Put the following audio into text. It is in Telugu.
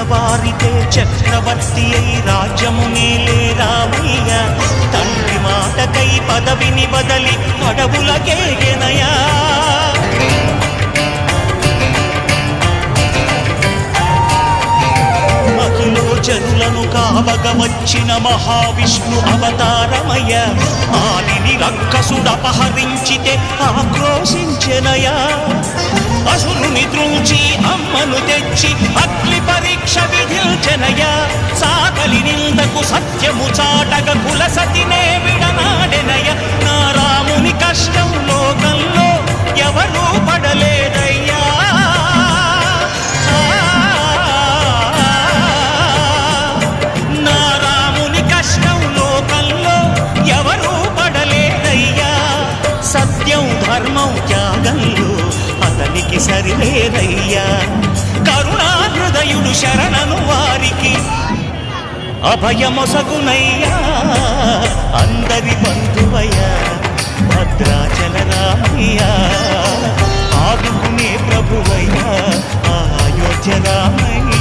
తెల్లవారితే చక్రవర్తి అయి రాజ్యమునేలే రామయ్య. తండ్రి మాటకై పదవిని బదలి అడవులకేగెనయా. జనులను కావగ వచ్చిన మహావిష్ణు అవతారమయ్య. ఆలిని రక్కసుడపహరించితే ఆక్రోశించెనయా. అసురుని త్రుంచి అమ్మను తెచ్చి అగ్ని పరీక్ష విధించెనయా. సాగలి నిందకు సత్యము చాటగ కుల సతినే విడనాడెనయ. నా రాముని కష్టం లోకంలో ఎవరూ పడలేదయ్యా. సత్యం ధర్మం త్యాగంలో అతనికి సరిలేదయ్యా. కరుణా హృదయుడు శరణను వారికి అభయమొసగునయ్యా. అందరి బంధువయ్యా భద్రాచల రామయ్యా. ఆదుకునే ప్రభువయ్యా అయోధ్య రామయ్య.